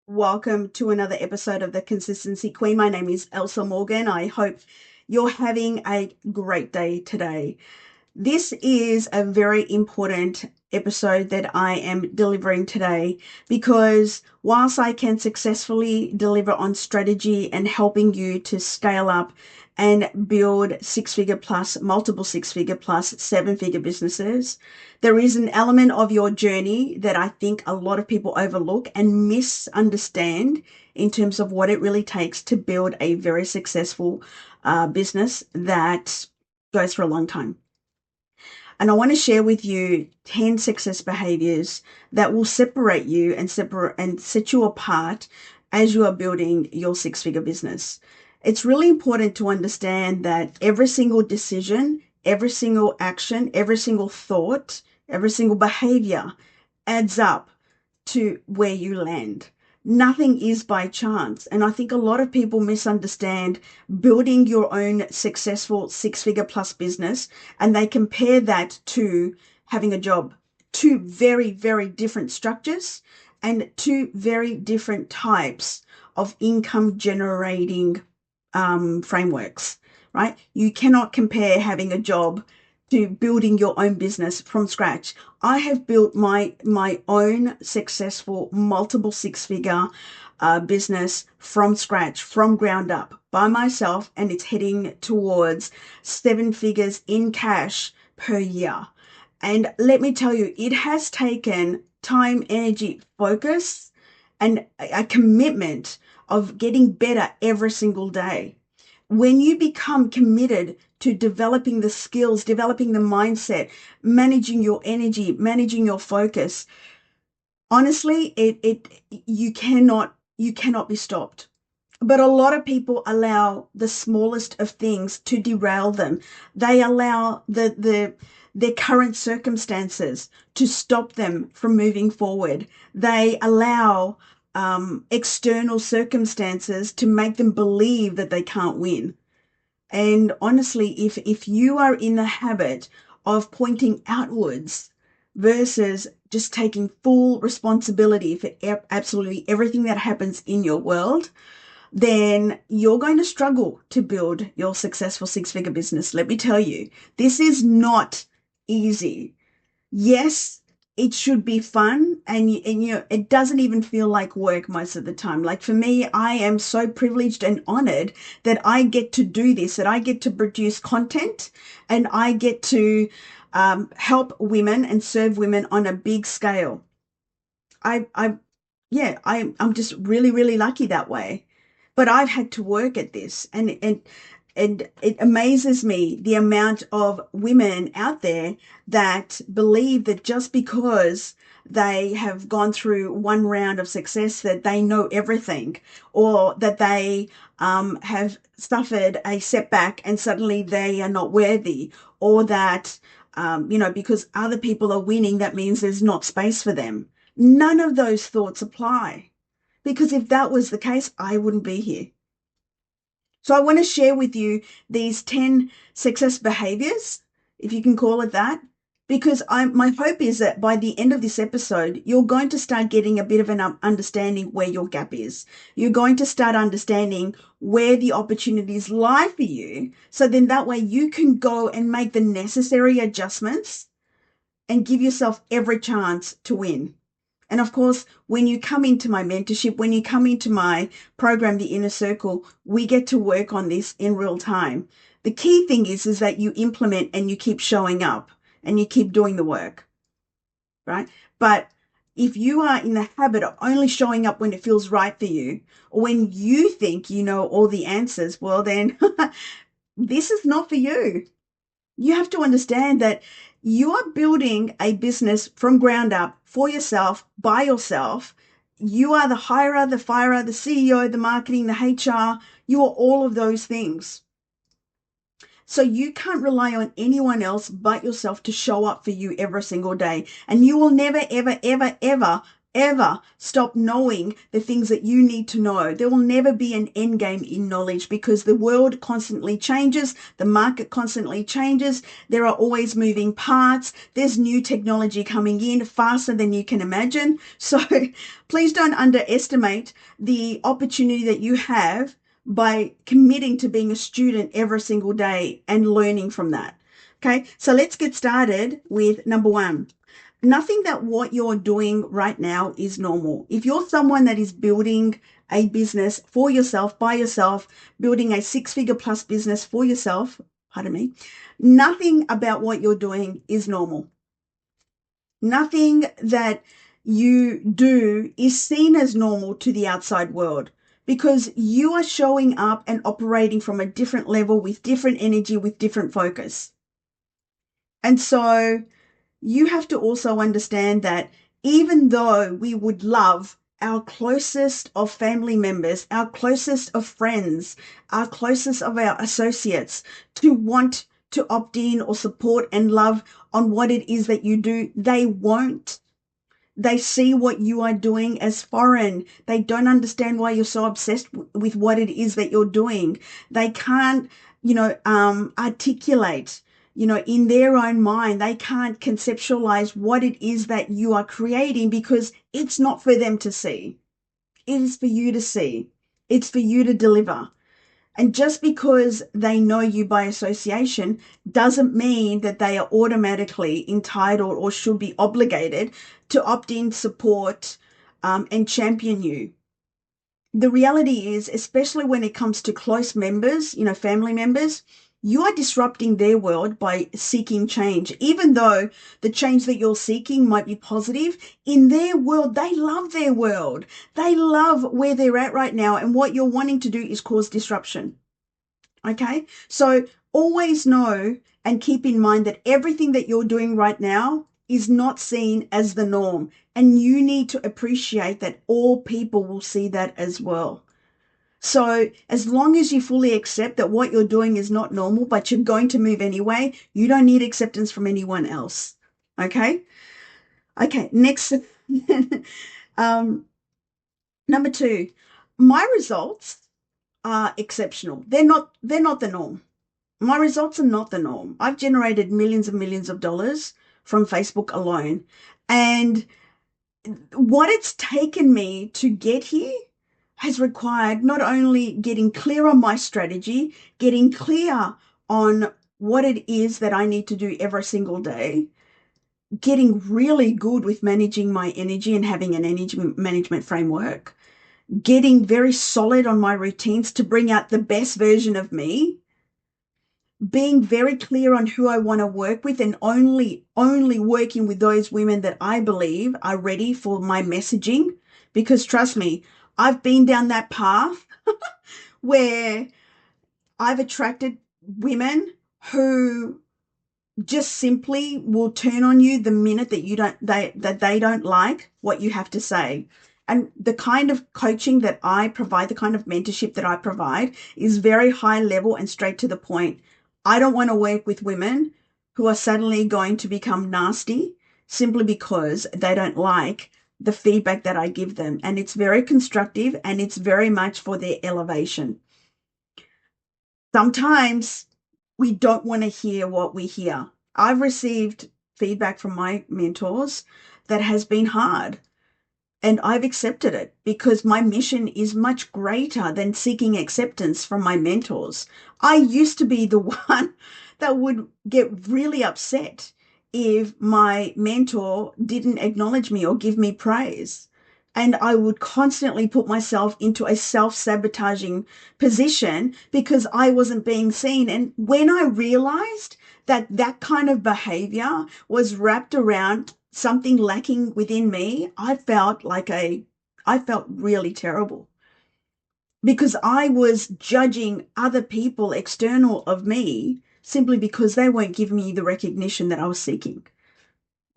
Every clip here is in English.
Welcome to another episode of The Consistency Queen. My name is Elsa Morgan. I hope you're having a great day today. This is a very important episode that I am delivering today because whilst I can successfully deliver on strategy and helping you to scale up and build six-figure plus, multiple six-figure plus, seven-figure businesses, there is an element of your journey that I think a lot of people overlook and misunderstand in terms of what it really takes to build a very successful business that goes for a long time. And I want to share with you 10 success behaviors that will separate you and set you apart as you are building your six-figure business. It's really important to understand that every single decision, every single action, every single thought, every single behavior adds up to where you land. Nothing is by chance. And I think a lot of people misunderstand building your own successful six-figure plus business, and they compare that to having a job. Two very, very different structures and two very different types of income generating frameworks, right? You cannot compare having a job to building your own business from scratch. I have built my own successful multiple six-figure business from scratch, from ground up by myself, and it's heading towards seven figures in cash per year. And let me tell you, it has taken time, energy, focus, and a commitment of getting better every single day. When you become committed to developing the skills, developing the mindset, managing your energy, managing your focus, honestly, you cannot be stopped. But a lot of people allow the smallest of things to derail them. They allow their current circumstances to stop them from moving forward. They allow external circumstances to make them believe that they can't win. And honestly, if you are in the habit of pointing outwards versus just taking full responsibility for absolutely everything that happens in your world, then you're going to struggle to build your successful six-figure business. Let me tell you, this is not easy. Yes, it should be fun, and you know, it doesn't even feel like work most of the time. Like for me, I am so privileged and honored that I get to do this, that I get to produce content, and I get to help women and serve women on a big scale. I'm just really, really lucky that way. But I've had to work at this, and it amazes me the amount of women out there that believe that just because they have gone through one round of success that they know everything, or that they have suffered a setback and suddenly they are not worthy, or that because other people are winning, that means there's not space for them. None of those thoughts apply, because if that was the case, I wouldn't be here. So I want to share with you these 10 success behaviors, if you can call it that, because my hope is that by the end of this episode, you're going to start getting a bit of an understanding where your gap is. You're going to start understanding where the opportunities lie for you. So then that way you can go and make the necessary adjustments and give yourself every chance to win. And of course, when you come into my mentorship, when you come into my program, The Inner Circle, we get to work on this in real time. The key thing is that you implement and you keep showing up and you keep doing the work, right? But if you are in the habit of only showing up when it feels right for you, or when you think you know all the answers, well, then this is not for you. You have to understand that you are building a business from ground up for yourself, by yourself. You are the hirer, the firer, the CEO, the marketing, the HR. You are all of those things. So you can't rely on anyone else but yourself to show up for you every single day. And you will never, ever, ever, ever ever stop knowing the things that you need to know. There will never be an end game in knowledge because the world constantly changes. The market constantly changes. There are always moving parts. There's new technology coming in faster than you can imagine. So please don't underestimate the opportunity that you have by committing to being a student every single day and learning from that. Okay, so let's get started with number one. Nothing that what you're doing right now is normal. If you're someone that is building a business for yourself, by yourself, building a six-figure plus business for yourself, pardon me, nothing about what you're doing is normal. Nothing that you do is seen as normal to the outside world because you are showing up and operating from a different level with different energy, with different focus. And so you have to also understand that even though we would love our closest of family members, our closest of friends, our closest of our associates to want to opt in or support and love on what it is that you do, they won't. They see what you are doing as foreign. They don't understand why you're so obsessed with what it is that you're doing. They can't, articulate, in their own mind. They can't conceptualize what it is that you are creating because it's not for them to see. It is for you to see. It's for you to deliver. And just because they know you by association doesn't mean that they are automatically entitled or should be obligated to opt in, support, and champion you. The reality is, especially when it comes to close members, family members, you are disrupting their world by seeking change. Even though the change that you're seeking might be positive, in their world, they love their world. They love where they're at right now. And what you're wanting to do is cause disruption. Okay? So always know and keep in mind that everything that you're doing right now is not seen as the norm. And you need to appreciate that all people will see that as well. So as long as you fully accept that what you're doing is not normal, but you're going to move anyway, you don't need acceptance from anyone else. Okay? Okay, next. Number two, my results are exceptional. They're not the norm. My results are not the norm. I've generated millions and millions of dollars from Facebook alone. And what it's taken me to get here has required not only getting clear on my strategy, getting clear on what it is that I need to do every single day, getting really good with managing my energy and having an energy management framework, getting very solid on my routines to bring out the best version of me, being very clear on who I want to work with and only working with those women that I believe are ready for my messaging. Because trust me, I've been down that path where I've attracted women who just simply will turn on you the minute that they don't like what you have to say. And the kind of coaching that I provide, the kind of mentorship that I provide is very high level and straight to the point. I don't want to work with women who are suddenly going to become nasty simply because they don't like the feedback that I give them. And it's very constructive and it's very much for their elevation. Sometimes we don't want to hear what we hear. I've received feedback from my mentors that has been hard. And I've accepted it because my mission is much greater than seeking acceptance from my mentors. I used to be the one that would get really upset if my mentor didn't acknowledge me or give me praise. And I would constantly put myself into a self-sabotaging position because I wasn't being seen. And when I realized that that kind of behavior was wrapped around something lacking within me, I felt really terrible because I was judging other people external of me simply because they weren't giving me the recognition that I was seeking.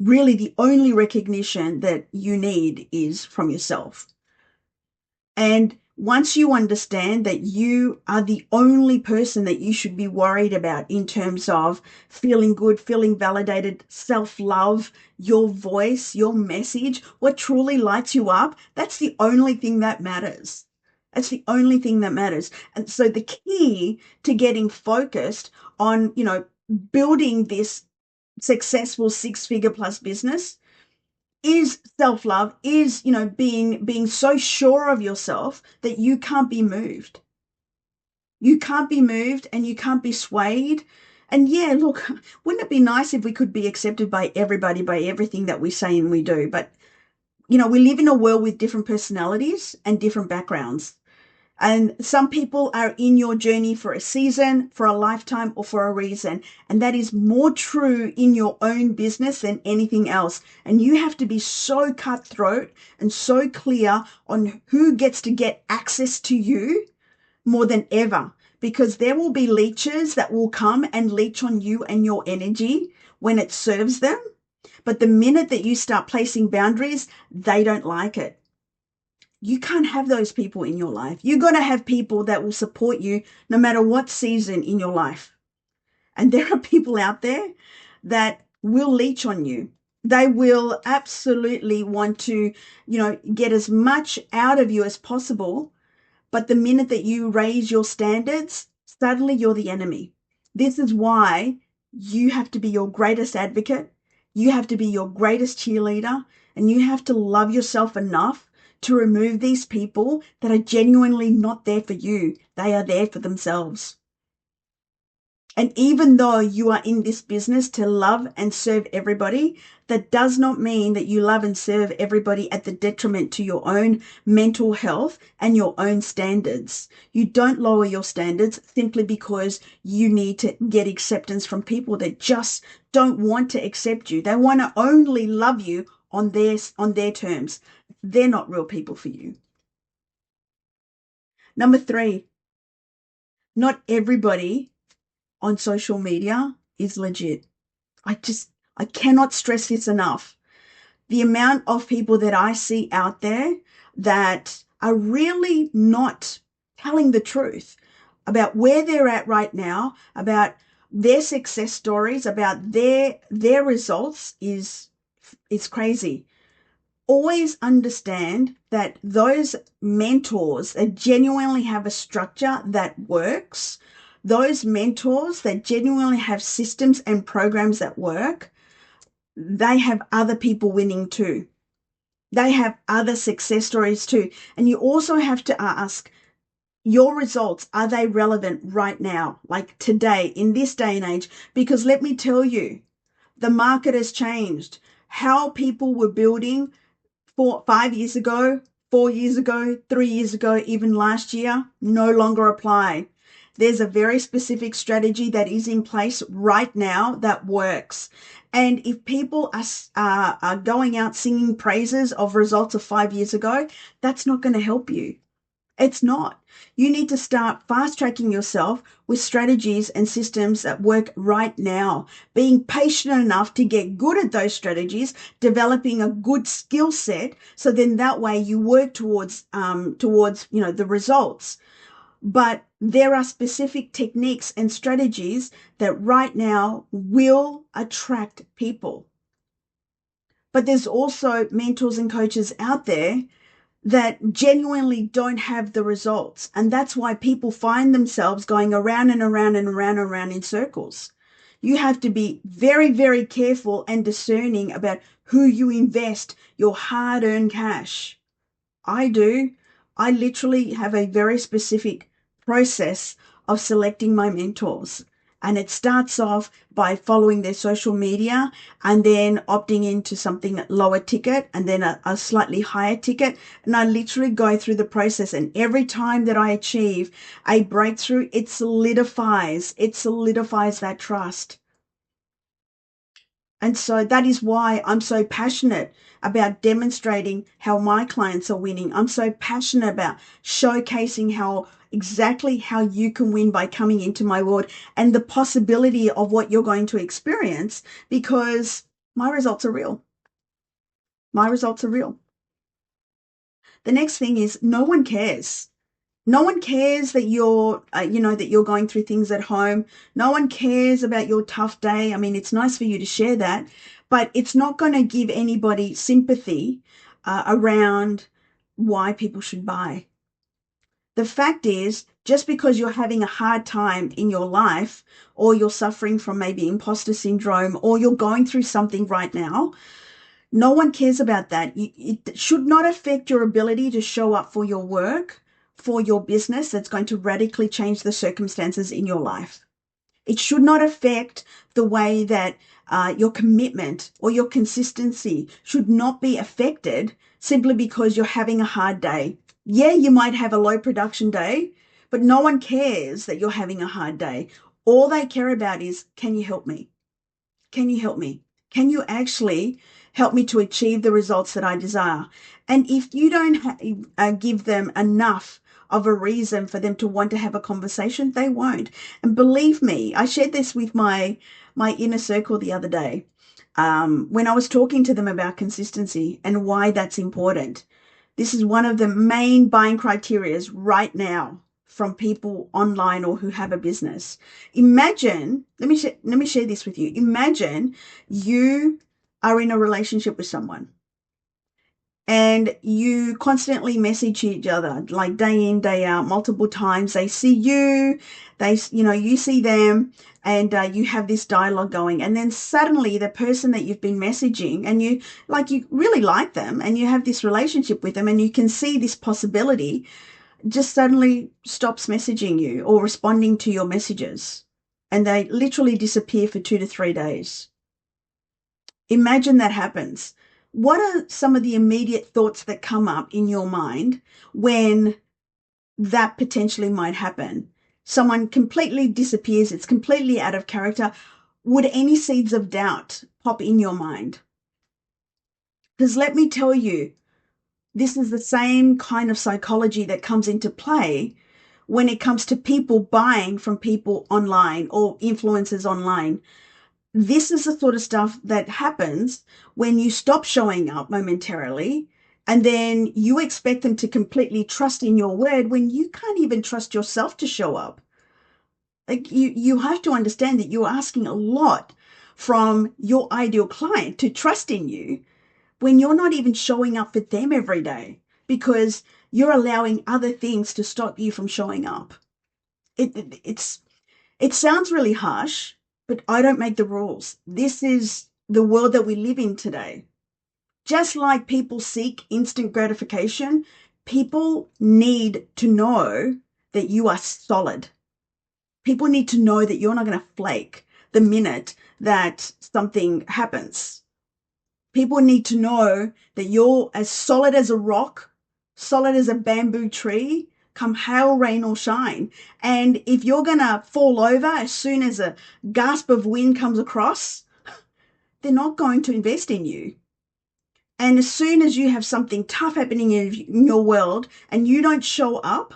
Really, the only recognition that you need is from yourself. And once you understand that you are the only person that you should be worried about in terms of feeling good, feeling validated, self-love, your voice, your message, what truly lights you up, that's the only thing that matters. That's the only thing that matters. And so the key to getting focused on, building this successful six-figure plus business is self-love, is, being so sure of yourself that you can't be moved. You can't be moved and you can't be swayed. And yeah, look, wouldn't it be nice if we could be accepted by everybody, by everything that we say and we do? But, we live in a world with different personalities and different backgrounds. And some people are in your journey for a season, for a lifetime, or for a reason. And that is more true in your own business than anything else. And you have to be so cutthroat and so clear on who gets to get access to you more than ever. Because there will be leeches that will come and leech on you and your energy when it serves them. But the minute that you start placing boundaries, they don't like it. You can't have those people in your life. You're going to have people that will support you no matter what season in your life. And there are people out there that will leech on you. They will absolutely want to, get as much out of you as possible. But the minute that you raise your standards, suddenly you're the enemy. This is why you have to be your greatest advocate. You have to be your greatest cheerleader, and you have to love yourself enough to remove these people that are genuinely not there for you. They are there for themselves. And even though you are in this business to love and serve everybody, that does not mean that you love and serve everybody at the detriment to your own mental health and your own standards. You don't lower your standards simply because you need to get acceptance from people that just don't want to accept you. They want to only love you on their terms. They're not real people for you. Number 3, not everybody on social media is legit. I cannot stress this enough. The amount of people that I see out there that are really not telling the truth about where they're at right now, about their success stories, about their results is crazy. Always understand that those mentors that genuinely have a structure that works, those mentors that genuinely have systems and programs that work, they have other people winning too. They have other success stories too. And you also have to ask, your results, are they relevant right now, like today, in this day and age? Because let me tell you, the market has changed. How people were building 5 years ago, 4 years ago, 3 years ago, even last year, no longer apply. There's a very specific strategy that is in place right now that works. And if people are going out singing praises of results of 5 years ago, that's not going to help you. It's not. You need to start fast tracking yourself with strategies and systems that work right now. Being patient enough to get good at those strategies, developing a good skill set, so then that way you work towards the results. But there are specific techniques and strategies that right now will attract people. But there's also mentors and coaches out there that genuinely don't have the results. And that's why people find themselves going around and around and around and around in circles. You have to be very, very careful and discerning about who you invest your hard-earned cash. I do. I literally have a very specific process of selecting my mentors. And it starts off by following their social media and then opting into something lower ticket and then a slightly higher ticket. And I literally go through the process. And every time that I achieve a breakthrough, it solidifies that trust. And so that is why I'm so passionate about demonstrating how my clients are winning. I'm so passionate about showcasing exactly how you can win by coming into my world and the possibility of what you're going to experience, because my results are real. My results are real. The next thing is no one cares. No one cares that that you're going through things at home. No one cares about your tough day. I mean, it's nice for you to share that, but it's not going to give anybody sympathy around why people should buy. The fact is, just because you're having a hard time in your life, or you're suffering from maybe imposter syndrome, or you're going through something right now, no one cares about that. It should not affect your ability to show up for your work, for your business that's going to radically change the circumstances in your life. It should not affect the way that your commitment or your consistency should not be affected simply because you're having a hard day. Yeah, you might have a low production day, but no one cares that you're having a hard day. All they care about is, can you help me? Can you help me? Can you actually help me to achieve the results that I desire? And if you don't give them enough of a reason for them to want to have a conversation, they won't. And believe me, I shared this with my inner circle the other day when I was talking to them about consistency and why that's important. This is one of the main buying criterias right now from people online or who have a business. Imagine, let me share this with you. Imagine you are in a relationship with someone and you constantly message each other like day in, day out, multiple times. They see you, you see them, and you have this dialogue going. And then suddenly the person that you've been messaging and you really like them and you have this relationship with them and you can see this possibility, just suddenly stops messaging you or responding to your messages. And they literally disappear for 2 to 3 days. Imagine that happens. What are some of the immediate thoughts that come up in your mind when that potentially might happen? Someone completely disappears, it's completely out of character. Would any seeds of doubt pop in your mind? Because let me tell you, this is the same kind of psychology that comes into play when it comes to people buying from people online or influencers online. This is the sort of stuff that happens when you stop showing up momentarily and then you expect them to completely trust in your word when you can't even trust yourself to show up. Like you have to understand that you're asking a lot from your ideal client to trust in you when you're not even showing up for them every day because you're allowing other things to stop you from showing up. It sounds really harsh, but I don't make the rules. This is the world that we live in today. Just like people seek instant gratification, people need to know that you are solid. People need to know that you're not going to flake the minute that something happens. People need to know that you're as solid as a rock, solid as a bamboo tree, come hail, rain, or shine. And if you're going to fall over as soon as a gasp of wind comes across, they're not going to invest in you. And as soon as you have something tough happening in your world and you don't show up,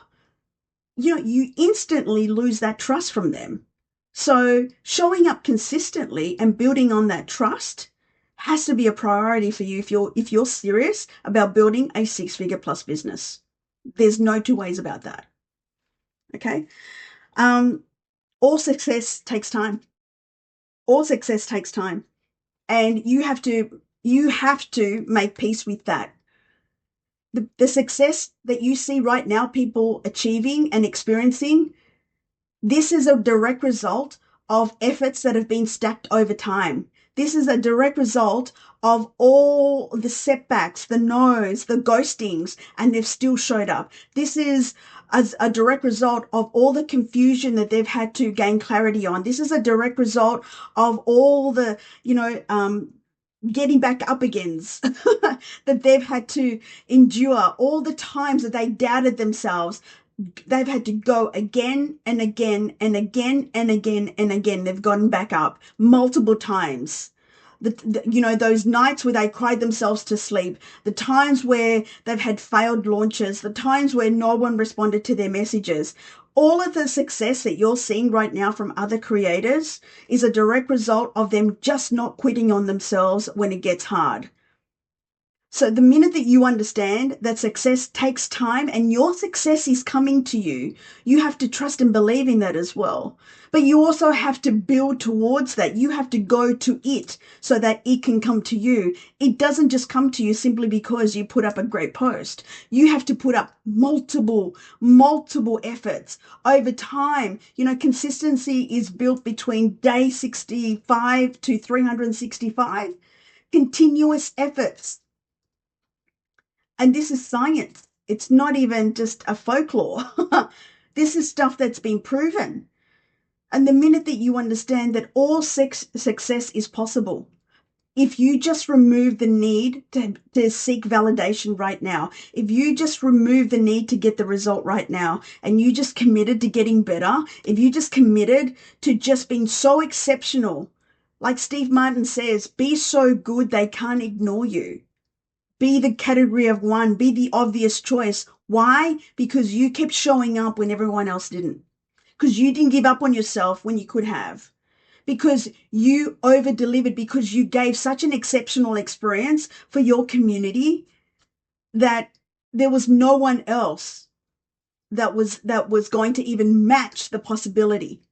you instantly lose that trust from them. So showing up consistently and building on that trust has to be a priority for you if you're serious about building a 6-figure plus business. There's no two ways about that. Okay. All success takes time. All success takes time. And you have to make peace with that. The success that you see right now, people achieving and experiencing, this is a direct result of efforts that have been stacked over time. This is a direct result of all the setbacks, the no's, the ghostings, and they've still showed up. This is a direct result of all the confusion that they've had to gain clarity on. This is a direct result of all the, getting back up agains that they've had to endure, all the times that they doubted themselves. They've had to go again and again and again and again and again. They've gotten back up multiple times. Those nights where they cried themselves to sleep, the times where they've had failed launches, the times where no one responded to their messages. All of the success that you're seeing right now from other creators is a direct result of them just not quitting on themselves when it gets hard. So the minute that you understand that success takes time and your success is coming to you, you have to trust and believe in that as well. But you also have to build towards that. You have to go to it so that it can come to you. It doesn't just come to you simply because you put up a great post. You have to put up multiple efforts over time. You know, consistency is built between day 65 to 365. Continuous efforts. And this is science. It's not even just a folklore. This is stuff that's been proven. And the minute that you understand that all success is possible, if you just remove the need to seek validation right now, if you just remove the need to get the result right now, and you just committed to getting better, if you just committed to just being so exceptional, like Steve Martin says, be so good they can't ignore you. Be the category of one, be the obvious choice. Why? Because you kept showing up when everyone else didn't. Because you didn't give up on yourself when you could have. Because you over delivered, because you gave such an exceptional experience for your community that there was no one else that was going to even match the possibility.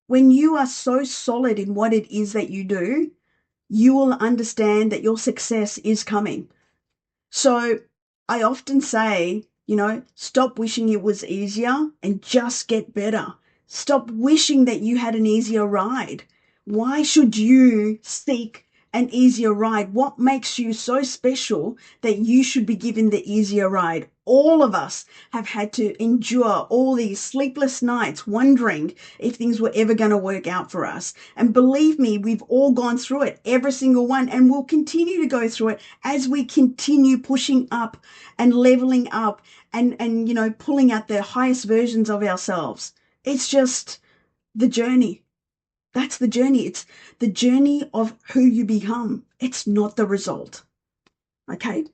When you are so solid in what it is that you do, you will understand that your success is coming. So I often say, stop wishing it was easier and just get better. Stop wishing that you had an easier ride. Why should you seek an easier ride? What makes you so special that you should be given the easier ride? All of us have had to endure all these sleepless nights wondering if things were ever going to work out for us. And believe me, we've all gone through it, every single one, and we'll continue to go through it as we continue pushing up and leveling up and pulling out the highest versions of ourselves. It's just the journey. That's the journey. It's the journey of who you become. It's not the result. Okay.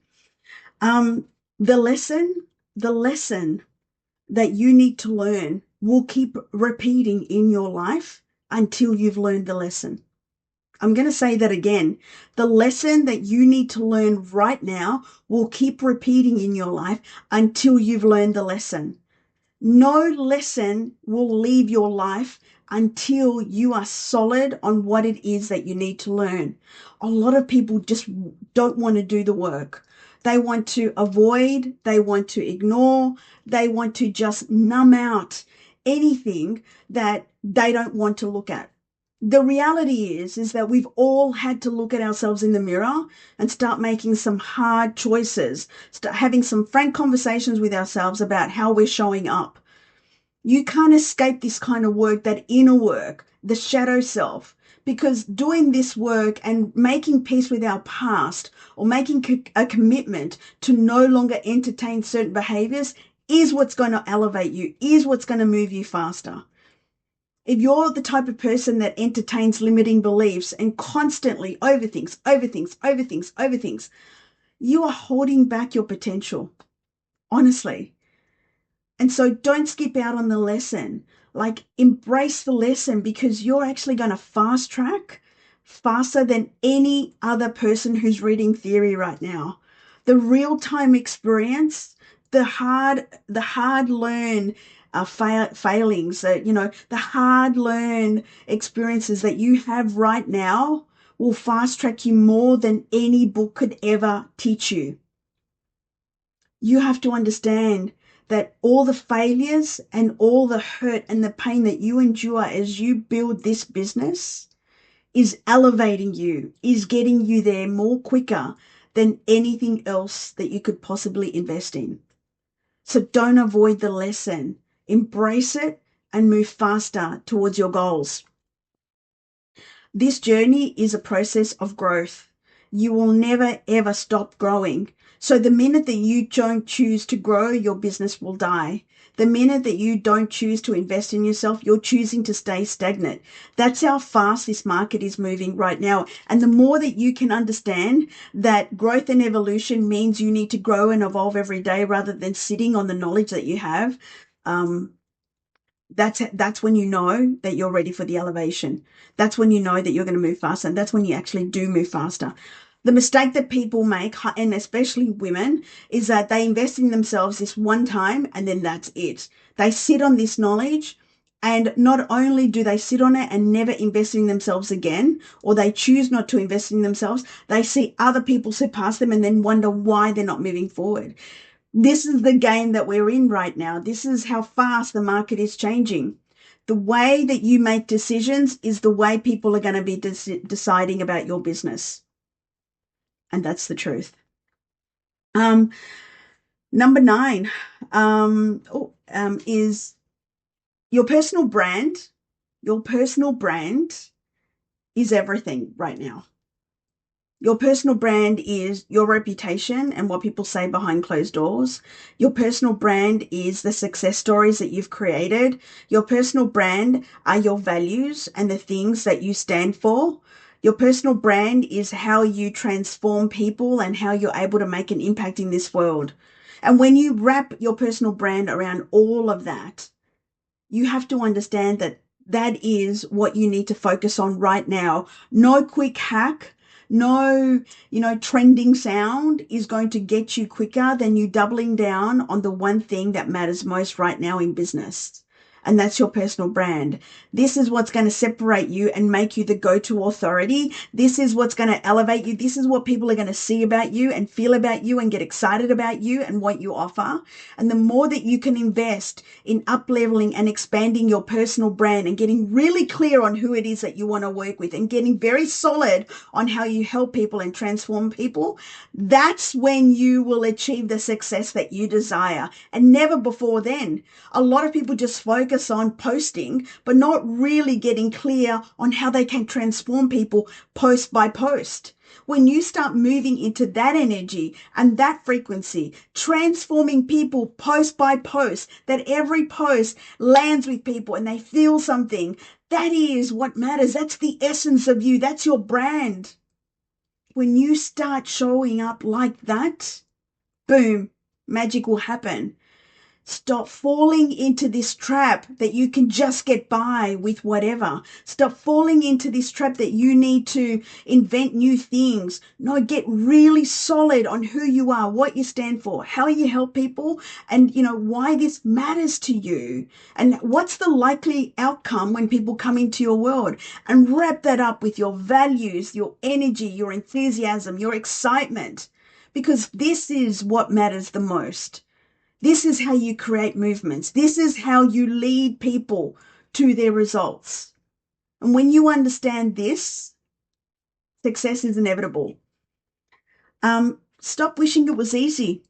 Um, the lesson that you need to learn will keep repeating in your life until you've learned the lesson. I'm going to say that again. The lesson that you need to learn right now will keep repeating in your life until you've learned the lesson. No lesson will leave your life until you are solid on what it is that you need to learn. A lot of people just don't want to do the work. They want to avoid, they want to ignore, they want to just numb out anything that they don't want to look at. The reality is that we've all had to look at ourselves in the mirror and start making some hard choices, start having some frank conversations with ourselves about how we're showing up. You can't escape this kind of work, that inner work, the shadow self, because doing this work and making peace with our past or making a commitment to no longer entertain certain behaviors is what's going to elevate you, is what's going to move you faster. If you're the type of person that entertains limiting beliefs and constantly overthinks, you are holding back your potential, honestly. And so don't skip out on the lesson. Like, embrace the lesson, because you're actually going to fast track faster than any other person who's reading theory right now. The real-time experience, the hard learn failings, the hard learn experiences that you have right now will fast track you more than any book could ever teach you. You have to understand that all the failures and all the hurt and the pain that you endure as you build this business is elevating you, is getting you there more quicker than anything else that you could possibly invest in. So don't avoid the lesson. Embrace it and move faster towards your goals. This journey is a process of growth. You will never, ever stop growing. So the minute that you don't choose to grow, your business will die. The minute that you don't choose to invest in yourself, you're choosing to stay stagnant. That's how fast this market is moving right now. And the more that you can understand that growth and evolution means you need to grow and evolve every day rather than sitting on the knowledge that you have, that's when you know that you're ready for the elevation. That's when you know that you're going to move faster. And that's when you actually do move faster. The mistake that people make, and especially women, is that they invest in themselves this one time and then that's it. They sit on this knowledge, and not only do they sit on it and never invest in themselves again, or they choose not to invest in themselves, they see other people surpass them and then wonder why they're not moving forward. This is the game that we're in right now. This is how fast the market is changing. The way that you make decisions is the way people are going to be deciding about your business. And that's the truth. Number 9 is your personal brand. Your personal brand is everything right now. Your personal brand is your reputation and what people say behind closed doors. Your personal brand is the success stories that you've created. Your personal brand are your values and the things that you stand for. Your personal brand is how you transform people and how you're able to make an impact in this world. And when you wrap your personal brand around all of that, you have to understand that that is what you need to focus on right now. No quick hack, no, trending sound is going to get you quicker than you doubling down on the one thing that matters most right now in business. And that's your personal brand. This is what's going to separate you and make you the go-to authority. This is what's going to elevate you. This is what people are going to see about you and feel about you and get excited about you and what you offer. And the more that you can invest in up-leveling and expanding your personal brand and getting really clear on who it is that you want to work with and getting very solid on how you help people and transform people, that's when you will achieve the success that you desire, and never before then. A lot of people just focus on posting, but not really getting clear on how they can transform people post by post. When you start moving into that energy and that frequency, transforming people post by post, that every post lands with people and they feel something, that is what matters. That's the essence of you. That's your brand. When you start showing up like that, boom, magic will happen. Stop falling into this trap that you can just get by with whatever. Stop falling into this trap that you need to invent new things. No, get really solid on who you are, what you stand for, how you help people, and why this matters to you, and what's the likely outcome when people come into your world, and wrap that up with your values, your energy, your enthusiasm, your excitement, because this is what matters the most. This is how you create movements. This is how you lead people to their results. And when you understand this, success is inevitable. Stop wishing it was easy.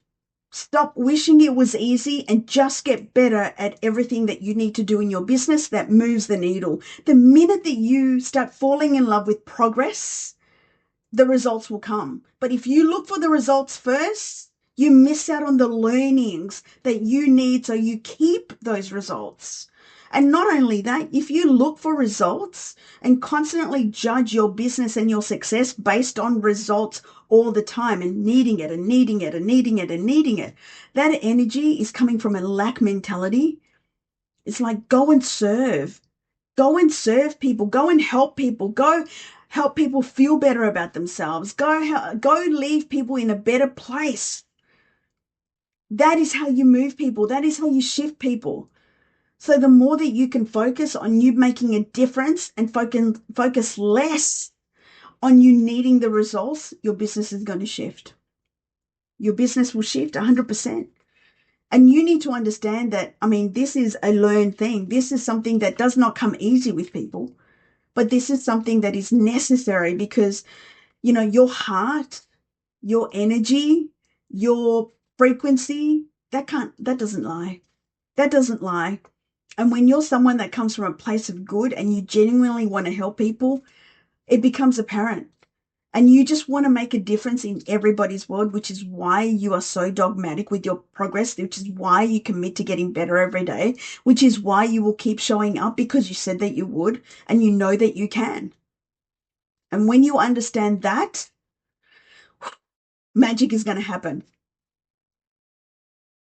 Stop wishing it was easy and just get better at everything that you need to do in your business that moves the needle. The minute that you start falling in love with progress, the results will come. But if you look for the results first, you miss out on the learnings that you need so you keep those results. And not only that, if you look for results and constantly judge your business and your success based on results all the time and needing it and needing it and needing it and needing it, that energy is coming from a lack mentality. It's like, go and serve. Go and serve people. Go and help people. Go help people feel better about themselves. Go leave people in a better place. That is how you move people. That is how you shift people. So the more that you can focus on you making a difference and focus less on you needing the results, your business is going to shift. Your business will shift 100%. And you need to understand that, this is a learned thing. This is something that does not come easy with people, but this is something that is necessary because, your heart, your energy, your frequency, that doesn't lie. That doesn't lie. And when you're someone that comes from a place of good and you genuinely want to help people, it becomes apparent. And you just want to make a difference in everybody's world, which is why you are so dogmatic with your progress, which is why you commit to getting better every day, which is why you will keep showing up because you said that you would and you know that you can. And when you understand that, magic is going to happen.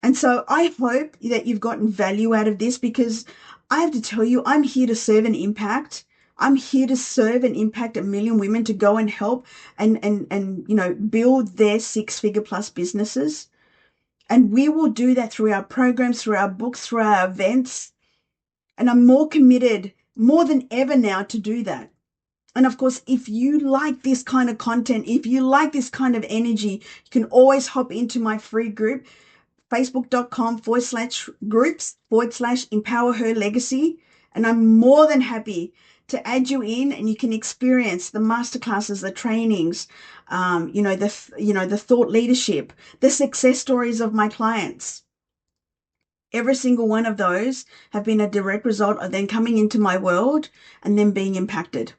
And so I hope that you've gotten value out of this, because I have to tell you, I'm here to serve and impact. I'm here to serve and impact 1 million women to go and help and build their 6-figure plus businesses. And we will do that through our programs, through our books, through our events. And I'm more committed more than ever now to do that. And of course, if you like this kind of content, if you like this kind of energy, you can always hop into my free group, facebook.com/groups/empower her legacy. And I'm more than happy to add you in, and you can experience the masterclasses, the trainings, the thought leadership, the success stories of my clients. Every single one of those have been a direct result of them coming into my world and then being impacted.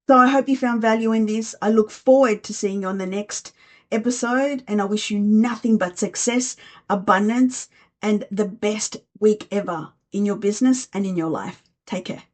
So I hope you found value in this. I look forward to seeing you on the next episode, and I wish you nothing but success, abundance, and the best week ever in your business and in your life. Take care.